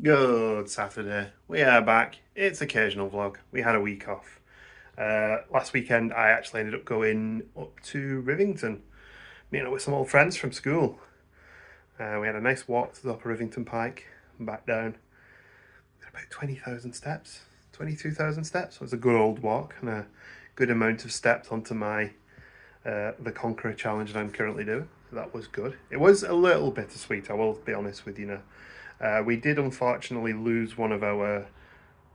Good Saturday. We are back. It's occasional vlog. We had a week off. Last weekend I actually ended up going up to Rivington, meeting up with some old friends from school. We had a nice walk to the upper Rivington Pike and back down. About 20,000 steps, 22,000 steps. It was a good old walk and a good amount of steps onto my the Conqueror challenge that I'm currently doing. So that was good. It was a little bittersweet, I will be honest with you now. We did unfortunately lose one of our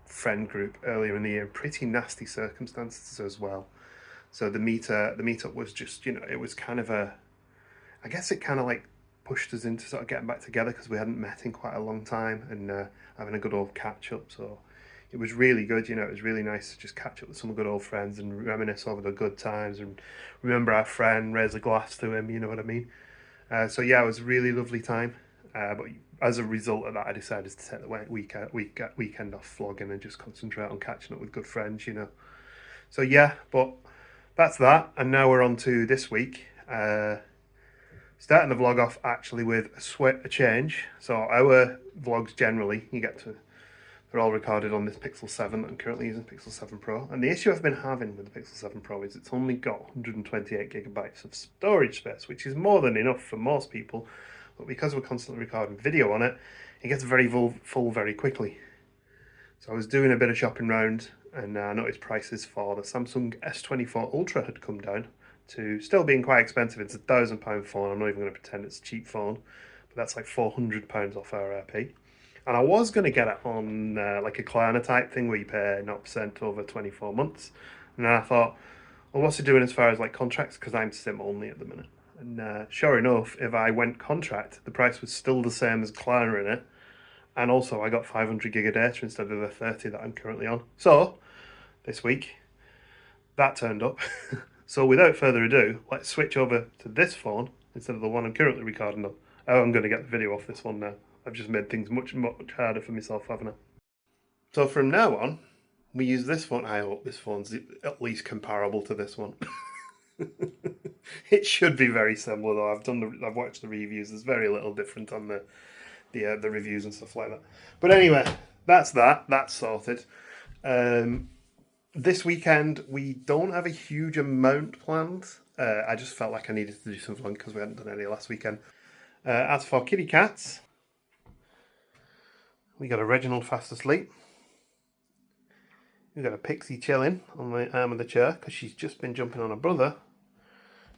friend group earlier in the year. Pretty nasty circumstances as well. So the meetup was just, it was kind of I guess it kind of like pushed us into sort of getting back together because we hadn't met in quite a long time and having a good old catch up. So it was really good, it was really nice to just catch up with some good old friends and reminisce over the good times and remember our friend, raise a glass to him, you know what I mean? So yeah, it was a really lovely time. But as a result of that, I decided to take the weekend off vlogging and just concentrate on catching up with good friends. So yeah, but that's that. And now we're on to this week. Starting the vlog off actually with a change. So our vlogs generally, they're all recorded on this Pixel 7 that I'm currently using, Pixel 7 Pro. And the issue I've been having with the Pixel 7 Pro is it's only got 128 gigabytes of storage space, which is more than enough for most people. But because we're constantly recording video on it, it gets very full very quickly. So I was doing a bit of shopping round and I noticed prices for the Samsung S24 Ultra had come down to still being quite expensive. It's £1,000 phone. I'm not even going to pretend it's a cheap phone, but that's like £400 off RRP. And I was going to get it on like a Klarna type thing where you pay 0% over 24 months. And then I thought, well, what's it doing as far as like contracts? Because I'm SIM only at the minute. And sure enough, if I went contract, the price was still the same as Klarna in it. And also I got 500 gig of data instead of the 30 that I'm currently on. So, this week, that turned up. So without further ado, let's switch over to this phone instead of the one I'm currently recording on. Oh, I'm going to get the video off this one now. I've just made things much harder for myself, haven't I? So from now on, we use this phone. I hope this phone's at least comparable to this one. It should be very similar though. I've watched the reviews. There's very little different on the reviews and stuff like that. But anyway, that's sorted. This weekend we don't have a huge amount planned. I just felt like I needed to do some fun because we hadn't done any last weekend. As for kitty cats, we got a Reginald fast asleep. We got a Pixie chilling on the arm of the chair because she's just been jumping on her brother,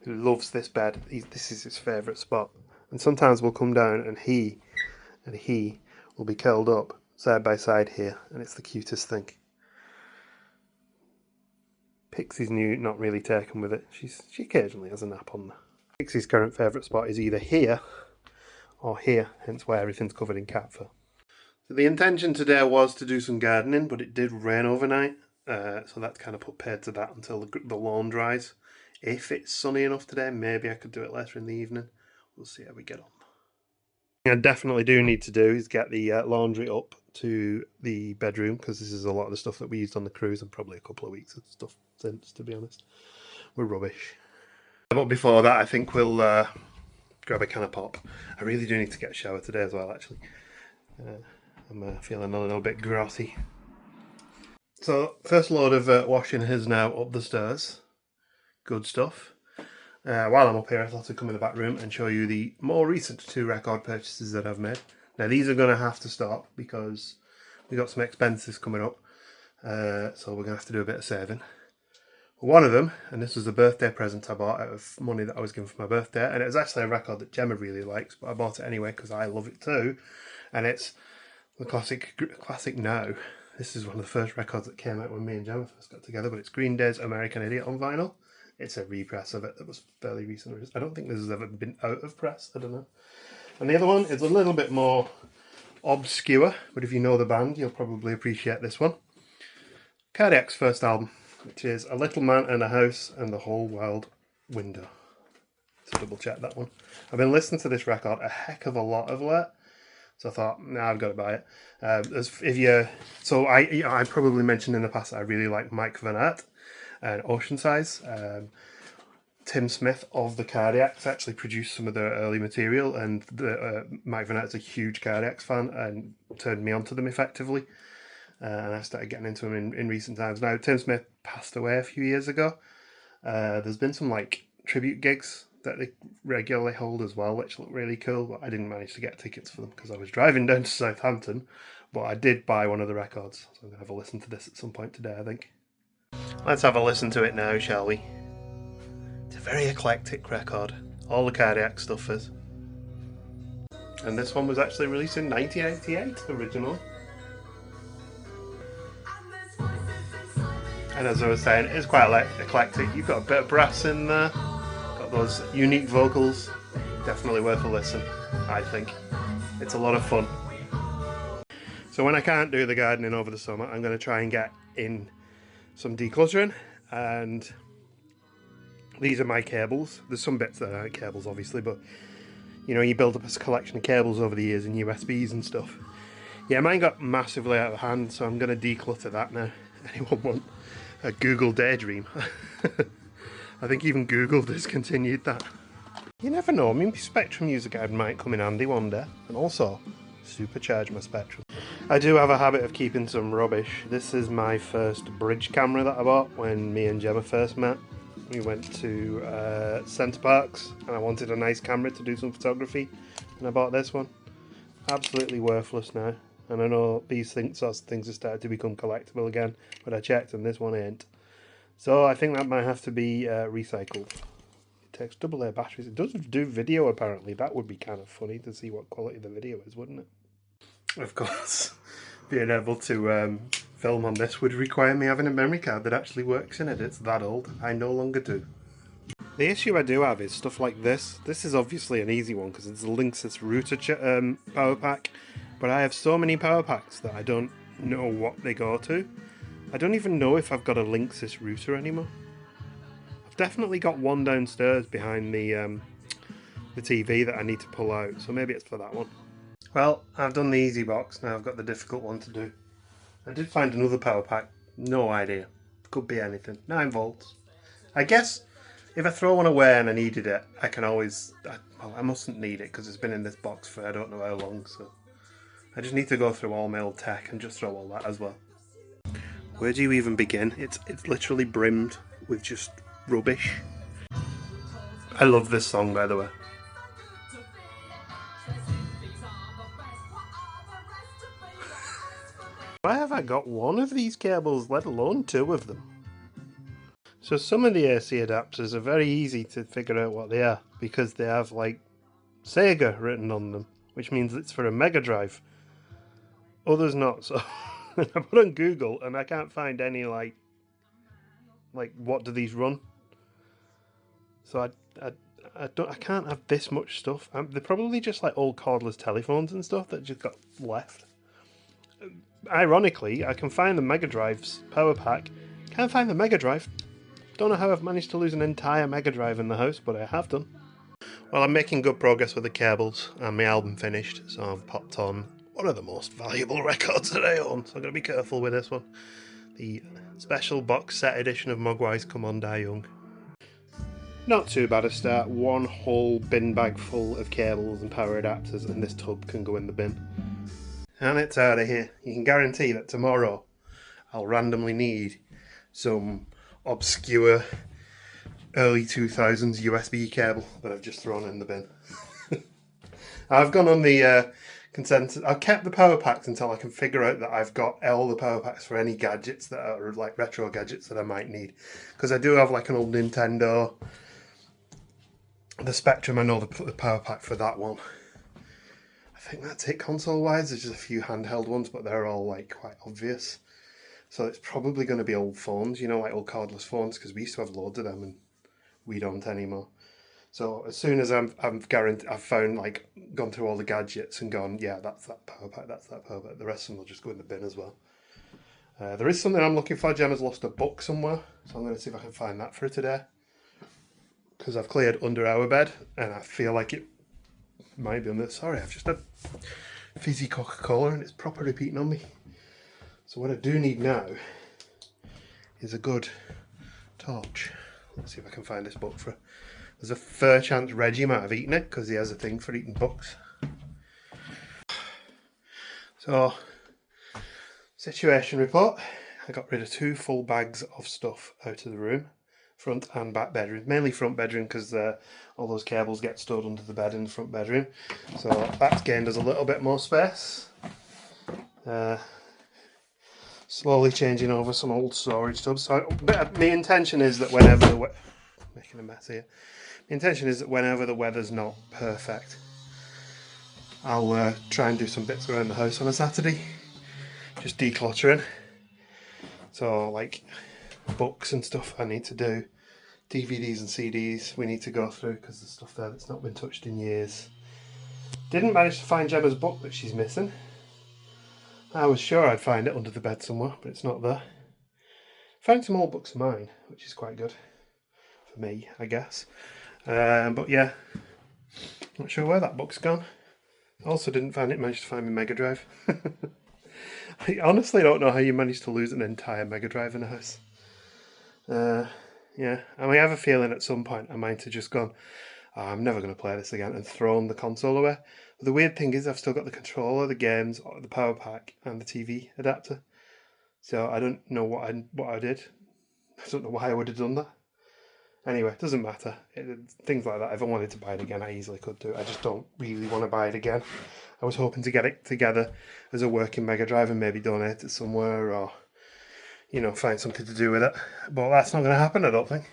who loves this bed. This is his favourite spot. And sometimes we'll come down and he will be curled up side by side here, and it's the cutest thing. Pixie's not really taken with it. She occasionally has a nap on there. Pixie's current favourite spot is either here or here, hence why everything's covered in cat fur. So the intention today was to do some gardening, but it did rain overnight, so that's kind of put paid to that until the lawn dries. If it's sunny enough today, maybe I could do it later in the evening. We'll see how we get on. I definitely do need to do is get the laundry up to the bedroom because this is a lot of the stuff that we used on the cruise and probably a couple of weeks of stuff since, to be honest. We're rubbish. But before that, I think we'll grab a can of pop. I really do need to get a shower today as well, actually. I'm feeling a little bit grotty. So, first load of washing is now up the stairs. Good stuff. While I'm up here, I thought I'd come in the back room and show you the more recent 2 record purchases that I've made. Now, these are going to have to stop because we've got some expenses coming up. So we're going to have to do a bit of saving. One of them, and this was a birthday present I bought out of money that I was given for my birthday, and it was actually a record that Gemma really likes, but I bought it anyway because I love it too. And it's the classic Now. This is one of the first records that came out when me and Gemma first got together, but it's Green Day's American Idiot on vinyl. It's a repress of it that was fairly recent. I don't think this has ever been out of press, I don't know. And the other one is a little bit more obscure, but if you know the band, you'll probably appreciate this one. Cardiac's first album, which is A Little Man and a House and the Whole World Window. Let's double check that one. I've been listening to this record a heck of a lot of late, so I thought, nah, I've got to buy it. I probably mentioned in the past that I really like Mike Van Aert and Ocean Size. Tim Smith of the Cardiacs actually produced some of their early material, and Mike Vanette's a huge Cardiacs fan and turned me onto them effectively. And I started getting into them in recent times. Now, Tim Smith passed away a few years ago. There's been some like tribute gigs that they regularly hold as well, which look really cool, but I didn't manage to get tickets for them because I was driving down to Southampton. But I did buy one of the records, so I'm going to have a listen to this at some point today, I think. Let's have a listen to it now, shall we? It's a very eclectic record. All the Cardiac stuff is. And this one was actually released in 1988 originally. And as I was saying, it's quite eclectic. You've got a bit of brass in there, got those unique vocals. Definitely worth a listen, I think. It's a lot of fun. So when I can't do the gardening over the summer, I'm going to try and get in some decluttering, and these are my cables. There's some bits that aren't cables obviously, but you know, you build up a collection of cables over the years and USBs and stuff. Yeah, mine got massively out of hand, so I'm going to declutter that now. Anyone want a Google daydream? I think even Google discontinued that. You never know, I mean, my Spectrum user guide might come in handy one day, and also supercharge my Spectrum. I do have a habit of keeping some rubbish. This is my first bridge camera that I bought when me and Gemma first met. We went to Centre Parks and I wanted a nice camera to do some photography, and I bought this one. Absolutely worthless now, and I know these sorts of things have started to become collectible again, but I checked and this one ain't. So I think that might have to be recycled. It takes AA batteries. It does do video apparently. That would be kind of funny to see what quality the video is, wouldn't it? Of course, being able to film on this would require me having a memory card that actually works in it. It's that old. I no longer do. The issue I do have is stuff like this. This is obviously an easy one because it's a Linksys router power pack, but I have so many power packs that I don't know what they go to. I don't even know if I've got a Linksys router anymore. I've definitely got one downstairs behind the TV that I need to pull out, so maybe it's for that one. Well, I've done the easy box, now I've got the difficult one to do. I did find another power pack, no idea. Could be anything. 9 volts. I guess if I throw one away and I needed it, I can always... well, I mustn't need it because it's been in this box for I don't know how long, so... I just need to go through all my old tech and just throw all that as well. Where do you even begin? It's literally brimmed with just rubbish. I love this song, by the way. Why have I got one of these cables, let alone 2 of them? So some of the AC adapters are very easy to figure out what they are, because they have like Sega written on them, which means it's for a Mega Drive. Others not, so I put on Google and I can't find any like what do these run? So I can't have this much stuff. They're probably just like old cordless telephones and stuff that just got left. Ironically, I can find the Mega Drive's power pack. Can't find the Mega Drive. Don't know how I've managed to lose an entire Mega Drive in the house, but I have done. Well, I'm making good progress with the cables and my album finished, so I've popped on one of the most valuable records that I own, so I'm going to be careful with this one. The special box set edition of Mogwai's Come On Die Young. Not too bad a start. One whole bin bag full of cables and power adapters, and this tub can go in the bin. And it's out of here. You can guarantee that tomorrow I'll randomly need some obscure early 2000s USB cable that I've just thrown in the bin. I've gone on the consensus. I've kept the power packs until I can figure out that I've got all the power packs for any gadgets that are like retro gadgets that I might need. Because I do have like an old Nintendo, the Spectrum. I know the power pack for that one. I think that's it console wise. There's just a few handheld ones, but they're all like quite obvious. So it's probably going to be old phones, you know, like old cordless phones, because we used to have loads of them and we don't anymore. So as soon as I've found, like, gone through all the gadgets and gone, yeah, that's that power pack, that's that power pack, the rest of them will just go in the bin as well. There is something I'm looking for. Gemma's lost a book somewhere, so I'm going to see if I can find that for her today. Because I've cleared under our bed and I feel like it might be on this. Sorry, I've just had fizzy Coca-Cola and it's proper repeating on me. So what I do need now is a good torch. Let's see if I can find this book for her. There's a fair chance Reggie might have eaten it because he has a thing for eating books. So, situation report. I got rid of 2 full bags of stuff out of the room, front and back bedroom. Mainly front bedroom because all those cables get stored under the bed in the front bedroom. So that's gained us a little bit more space. Slowly changing over some old storage tubs. So my intention is that whenever the making a mess here. My intention is that whenever the weather's not perfect, I'll try and do some bits around the house on a Saturday. Just decluttering. So like books and stuff I need to do, DVDs and CDs we need to go through because there's stuff there that's not been touched in years. Didn't manage to find Gemma's book that she's missing. I was sure I'd find it under the bed somewhere, but it's not there. Found some old books of mine, which is quite good for me, I guess. But yeah, not sure where that book's gone. Also didn't manage to find my Mega Drive. I honestly don't know how you managed to lose an entire Mega Drive in a house. Yeah, and I have a feeling at some point I might have just gone, oh, I'm never going to play this again, and thrown the console away. But the weird thing is I've still got the controller, the games, the power pack, and the TV adapter. So I don't know what I did. I don't know why I would have done that. Anyway, it doesn't matter. Things like that, if I wanted to buy it again, I easily could do. I just don't really want to buy it again. I was hoping to get it together as a working Mega Drive and maybe donate it somewhere or, you know, find something to do with it. But that's not going to happen, I don't think.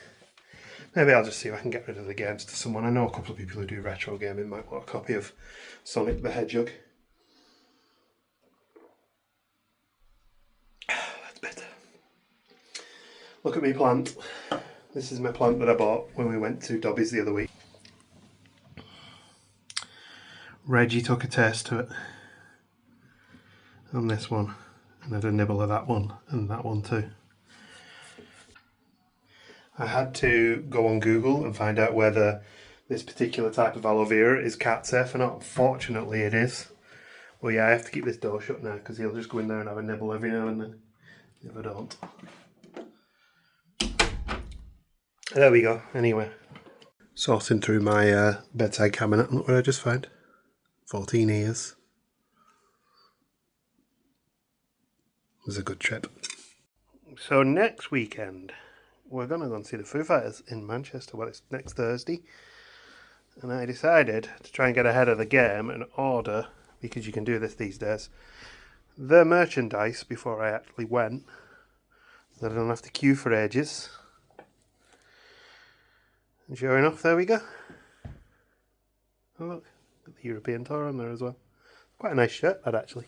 Maybe I'll just see if I can get rid of the games to someone. I know a couple of people who do retro gaming might want a copy of Sonic the Hedgehog. That's better. Look at me plant. This is my plant that I bought when we went to Dobby's the other week. Reggie took a taste to it on this one and had a nibble of that one and that one too. I had to go on Google and find out whether this particular type of aloe vera is cat safe or not. Fortunately it is. Well yeah, I have to keep this door shut now because he'll just go in there and have a nibble every now and then if I don't. There we go, anyway. Sorting through my bedside cabinet, and look what I just found. 14 ears. It was a good trip. So next weekend, we're going to go and see the Foo Fighters in Manchester. Well, it's next Thursday. And I decided to try and get ahead of the game and order, because you can do this these days, the merchandise before I actually went, so that I don't have to queue for ages. And sure enough, there we go. Oh look, got the European tour on there as well. Quite a nice shirt, that actually.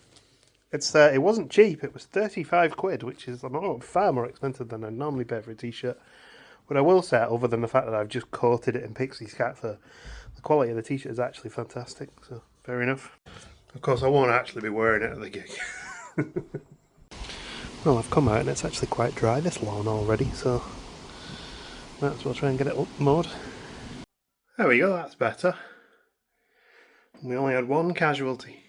It wasn't cheap, it was 35 quid, which is far more expensive than I normally pay for a t-shirt. But I will say, other than the fact that I've just coated it in Pixie's cat fur, the quality of the t-shirt is actually fantastic, so fair enough. Of course, I won't actually be wearing it at the gig. Well, I've come out and it's actually quite dry, this lawn already, so might as well try and get it up mowed. There we go, that's better. We only had one casualty.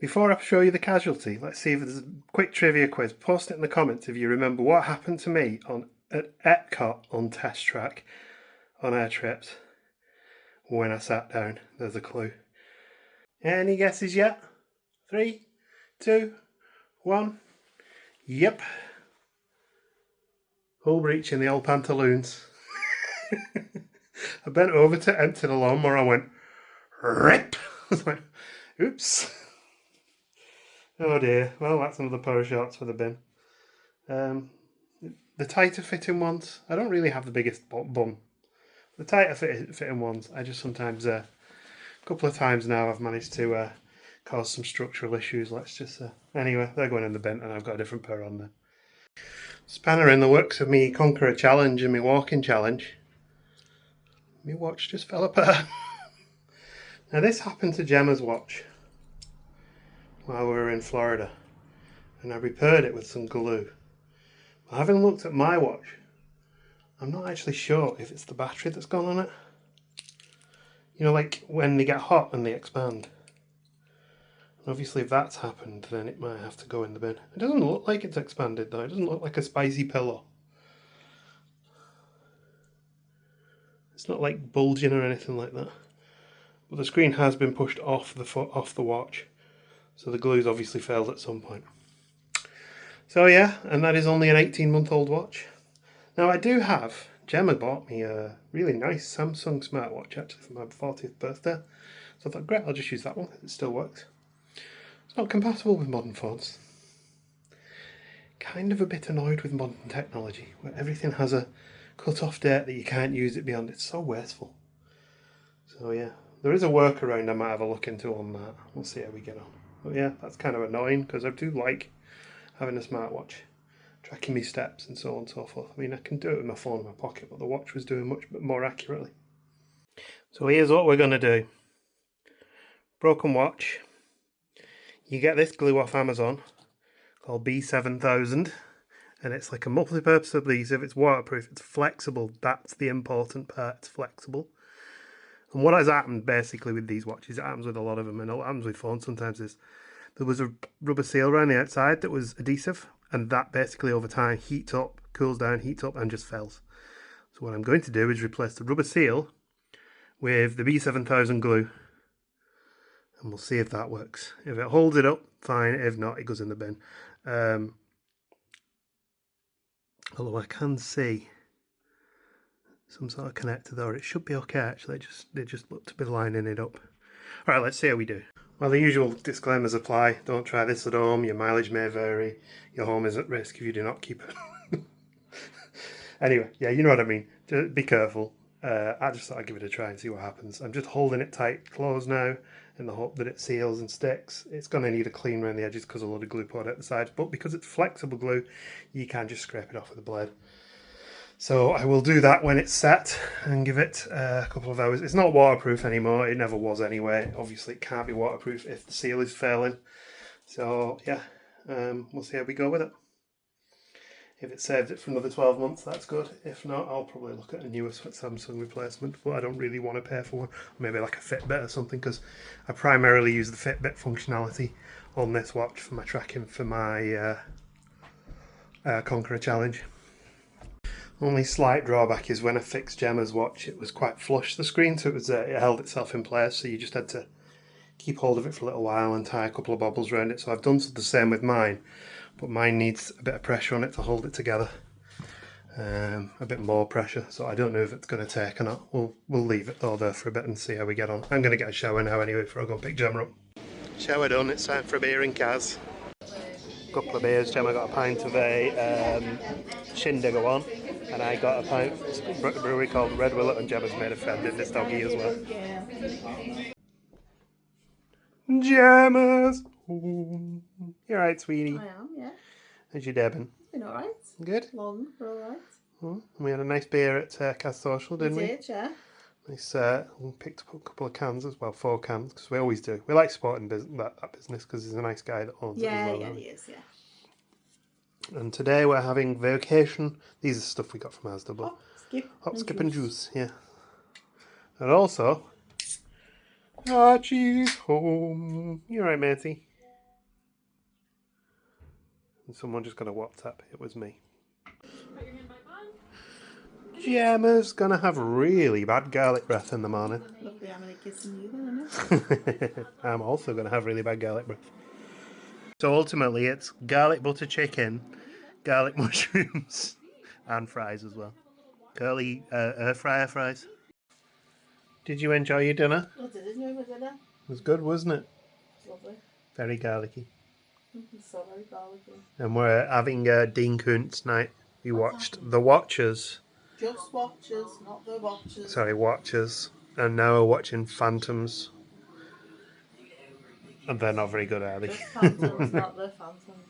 Before I show you the casualty, let's see if there's a quick trivia quiz. Post it in the comments if you remember what happened to me at Epcot on Test Track on our trips when I sat down. There's a clue. Any guesses yet? 3, 2, 1. Yep. Hull breach in the old pantaloons. I bent over to empty the lawnmower. I went, rip. I was like, oops. Oh dear. Well, that's another pair of shorts for the bin. The tighter fitting ones, I don't really have the biggest bum. The tighter fitting ones, I just sometimes, a couple of times now I've managed to cause some structural issues, let's just say. Anyway, they're going in the bin and I've got a different pair on there. Spanner in the works of me Conqueror challenge and me walking challenge. My watch just fell apart. Now this happened to Gemma's watch while we were in Florida, and I repaired it with some glue. But having looked at my watch, I'm not actually sure if it's the battery that's gone on it. You know, like when they get hot and they expand. And obviously if that's happened, then it might have to go in the bin. It doesn't look like it's expanded though, it doesn't look like a spicy pillow. It's not like bulging or anything like that. But the screen has been pushed off the watch, so the glue's obviously failed at some point. So yeah, and that is only an 18-month-old watch. Now I do have, Gemma bought me a really nice Samsung smartwatch actually for my 40th birthday. So I thought, great, I'll just use that one, it still works. It's not compatible with modern phones. Kind of a bit annoyed with modern technology, where everything has a cut-off date that you can't use it beyond. It's so wasteful. So yeah, there is a workaround I might have a look into on that. We'll see how we get on. But yeah, that's kind of annoying because I do like having a smartwatch, tracking my steps and so on and so forth. I mean, I can do it with my phone in my pocket, but the watch was doing much more accurately. So here's what we're going to do. Broken watch. You get this glue off Amazon called B7000, and it's like a multi-purpose adhesive. It's waterproof, it's flexible. That's the important part, it's flexible. And what has happened basically with these watches, it happens with a lot of them, and it happens with phones sometimes, is there was a rubber seal around the outside that was adhesive, and that basically over time heats up, cools down, heats up, and just fails. So what I'm going to do is replace the rubber seal with the B7000 glue, and we'll see if that works. If it holds it up, fine. If not, it goes in the bin. Although I can see some sort of connector there. It should be okay actually, they just look to be lining it up. Alright, let's see how we do. Well, the usual disclaimers apply. Don't try this at home, your mileage may vary, your home is at risk if you do not keep it. Anyway, yeah, you know what I mean. Just be careful. I just thought I'd give it a try and see what happens. I'm just holding it tight closed now in the hope that it seals and sticks. It's going to need a clean around the edges because a lot of glue poured out the sides, but because it's flexible glue, you can just scrape it off with a blade. So I will do that when it's set and give it a couple of hours. It's not waterproof anymore, it never was anyway. Obviously it can't be waterproof if the seal is failing. So yeah, we'll see how we go with it. If it saves it for another 12 months, that's good. If not, I'll probably look at a newer Samsung replacement, but I don't really want to pay for one. Maybe like a Fitbit or something, because I primarily use the Fitbit functionality on this watch for my tracking for my Conqueror Challenge. Only slight drawback is when I fixed Gemma's watch, it was quite flush, the screen, so it held itself in place, so you just had to keep hold of it for a little while and tie a couple of bobbles around it. So I've done the same with mine, but mine needs a bit of pressure on it to hold it together, a bit more pressure, so I don't know if it's going to take or not. We'll leave it though there for a bit and see how we get on. I'm going to get a shower now anyway before I go and pick Gemma up. Shower done, it's time for a beer in Kaz. Couple of beers. Gemma got a pint of a Shindig one, and I got a pint of a brewery called Red Willet, and Gemma's made a friend in this doggy as well. Gemma's home. You alright, sweetie? I am, yeah. How's your day been? Been alright. Good? Long, but alright. We had a nice beer at Kaz Social, didn't we? We did, yeah. Nice, we picked up a couple of cans as well, 4 cans, because we always do. We like supporting that business because he's a nice guy that owns it as well. Yeah, he is, yeah. And today we're having vacation. These are stuff we got from Asda, but hop, skip and juice, yeah. And also, Archie's home. You alright, matey? And someone just got a WhatsApp. It was me. Gemma's gonna have really bad garlic breath in the morning. Luckily I'm only kissing you then, isn't it? I'm also gonna have really bad garlic breath. So ultimately it's garlic butter chicken, garlic mushrooms, and fries as well. Curly air fryer fries. Did you enjoy your dinner? I did enjoy my dinner. It was good, wasn't it? It's lovely. Very garlicky. It's so very garlicky. And we're having Dean Koontz night. We watched The Watchers. Just Watchers, not The Watchers. Sorry, Watchers. And now we're watching Phantoms. And they're not very good, are they? Just Phantoms, not The Phantoms.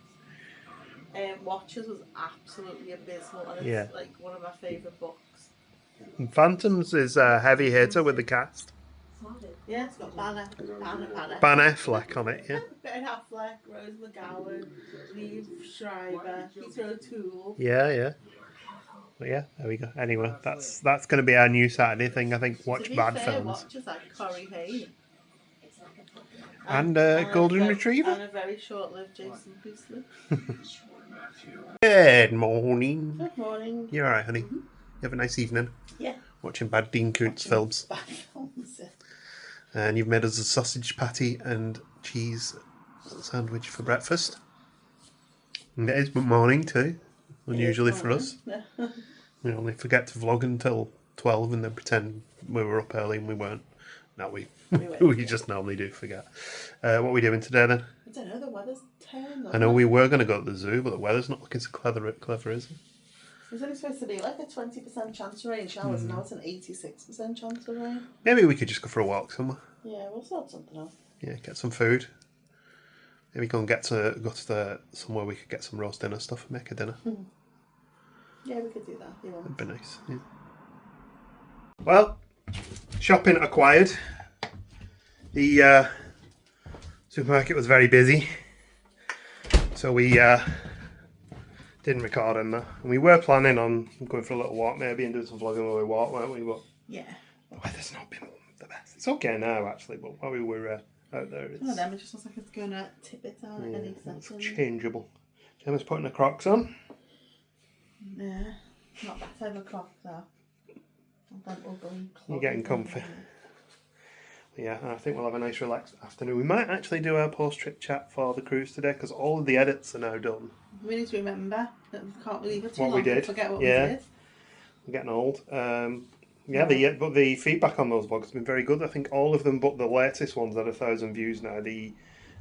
Watchers was absolutely abysmal, and it's like one of my favourite books. And Phantoms is a heavy hitter with the cast. Yeah, it's got Banner. Ben Affleck on it, yeah. Ben Affleck, Rose McGowan, Liev Schreiber, Peter O'Toole. Yeah. But yeah, there we go. Anyway, that's going to be our new Saturday thing, I think. Watch bad films. Watchers like Corey Haim. And Golden Retriever. And a very short-lived Jason Priestley. Good morning. Good morning. You alright, honey? You have a nice evening? Yeah. watching bad Dean Koontz films. Bad films, yeah. And you've made us a sausage patty and cheese sandwich for breakfast. And it is morning too, unusually for us. Yeah. We only forget to vlog until 12 and then pretend we were up early and we weren't. No, we just normally do forget. What are we doing today then? I don't know, the weather's turning. I know we were going to go to the zoo, but the weather's not looking so clever, is it? There's only supposed to be like a 20% chance of rain showers, and now it's an 86% chance of rain. Maybe we could just go for a walk somewhere. Yeah, we'll sort something out. Yeah, get some food. Maybe go to somewhere we could get some roast dinner stuff and make a dinner. Yeah, we could do that. Yeah. That'd be nice. Yeah. Well, shopping acquired. The supermarket was very busy, so we didn't record in there. And we were planning on going for a little walk maybe and doing some vlogging while we walk, weren't we? But yeah. The weather's not been the best. It's okay now actually, but while we were out there, it's... One of them, it just looks like it's going to tip it out at any second. It's changeable. Gemma's putting her Crocs on. Yeah, not that type of Crocs though. You're getting comfy. Yeah, I think we'll have a nice relaxed afternoon. We might actually do our post-trip chat for the cruise today because all of the edits are now done. We need to remember that we can't leave it too what long we did. to forget what we did. We're getting old. But the feedback on those vlogs has been very good. I think all of them, but the latest ones had 1,000 views now. The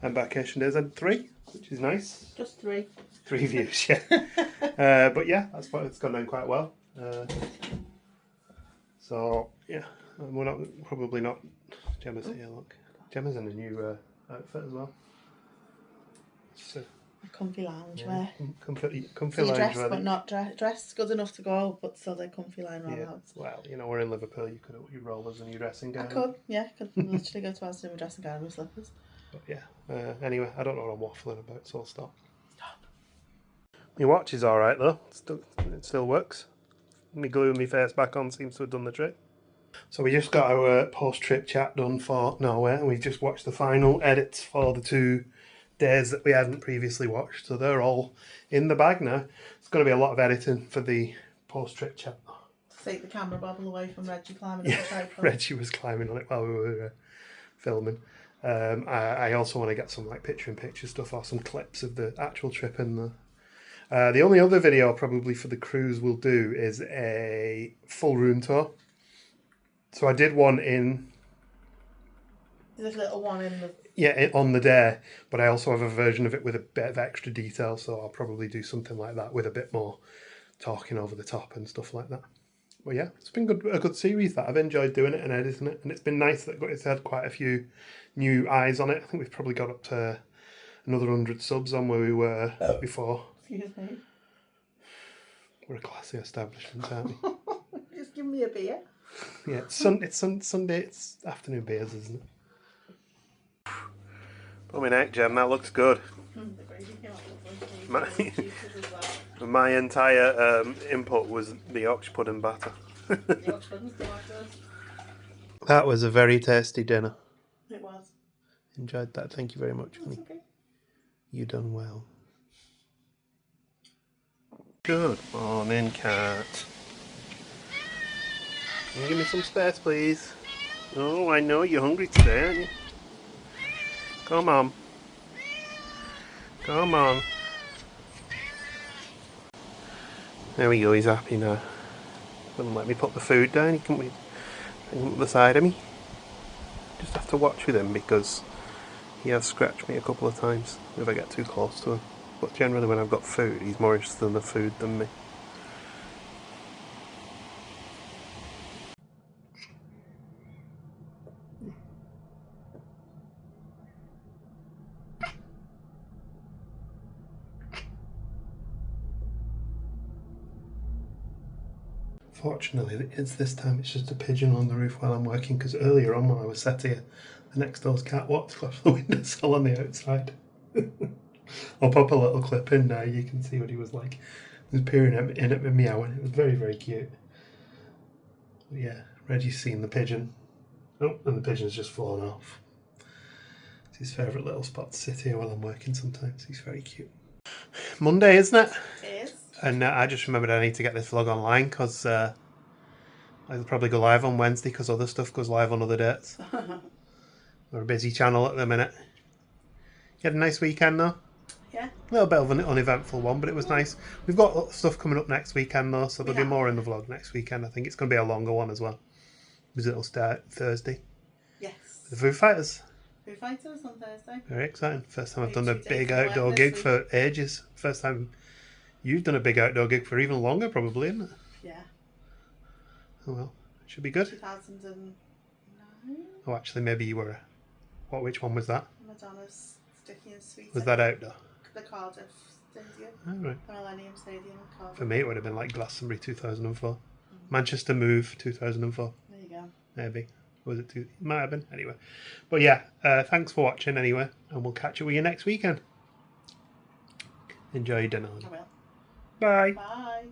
embarkation days had 3, which is nice. Just 3. 3 views, yeah. But yeah, it's gone down quite well. So yeah, we're probably not. Gemma's here. Look, Gemma's in a new outfit as well. A comfy lounge wear. Comfy so lounge wear. But not dressed good enough to go out, but still like comfy line around the house. Well, we're in Liverpool. You could have your rollers and your dressing gown. I could literally go to house in my dressing gown and my slippers. But yeah. Anyway, I don't know what I'm waffling about, so I'll stop. My watch is all right though. It still works. Me gluing my face back on seems to have done the trick. So we just got our post-trip chat done for Norway, and we've just watched the final edits for the 2 days that we hadn't previously watched. So they're all in the bag now. It's going to be a lot of editing for the post-trip chat. Take the camera bobble away from Reggie climbing up the tripod. Reggie was climbing on it while we were filming. I also want to get some like picture-in-picture stuff or some clips of the actual trip in there. The only other video probably for the cruise we'll do is a full room tour. So I did one in... This little one in the... Yeah, on the day, but I also have a version of it with a bit of extra detail, so I'll probably do something like that with a bit more talking over the top and stuff like that. But yeah, it's been a good series that. I've enjoyed doing it and editing it, and it's been nice that it's had quite a few new eyes on it. I think we've probably got up to another 100 subs on where we were before. Excuse me. We're a classy establishment, aren't we? Just give me a beer. Yeah, it's Sunday, it's afternoon beers, isn't it? Blooming neck, Jem, that looks good. My entire input was the Yorkshire pudding batter. That was a very tasty dinner. It was. Enjoyed that, thank you very much. Okay. You done well. Good morning, cat. Can you give me some space, please? Oh, I know you're hungry today, aren't you? Come on. Come on. There we go, he's happy now. Wouldn't let me put the food down, he couldn't bring him up the side of me. Just have to watch with him because he has scratched me a couple of times if I get too close to him. But generally when I've got food, he's more interested in the food than me. Fortunately, this time it's just a pigeon on the roof while I'm working, because earlier on while I was sat here, the next door's cat walked across the windowsill on the outside. I'll pop a little clip in now, you can see what he was like. He was peering in at me meowing, it was very, very cute. But yeah, Reggie's seen the pigeon. Oh, and the pigeon's just flown off. It's his favourite little spot to sit here while I'm working sometimes, he's very cute. Monday, isn't it? It is. And I just remembered I need to get this vlog online because I I'll probably go live on Wednesday because other stuff goes live on other dates. We're a busy channel at the minute. You had a nice weekend though? Yeah. A little bit of an uneventful one, but it was nice. We've got stuff coming up next weekend though, so there'll be more in the vlog next weekend. I think it's going to be a longer one as well, because it'll start Thursday. Yes. The Foo Fighters. Foo Fighters on Thursday. Very exciting. First time I've done a big outdoor gig for ages. First time you've done a big outdoor gig for even longer, probably, isn't it? Yeah. Oh well, should be good. 2009. Oh, actually, maybe you were. Which one was that? Madonna's Sticky and Sweet. Was that outdoor? The Cardiff Stadium. Oh, right. The Millennium Stadium in Cardiff. For me, it would have been like Glastonbury 2004. Manchester Move 2004. There you go. Maybe. Was it two? Might have been. Anyway. But yeah, thanks for watching anyway. And we'll catch up with you next weekend. Enjoy your dinner. I will. Bye. Bye.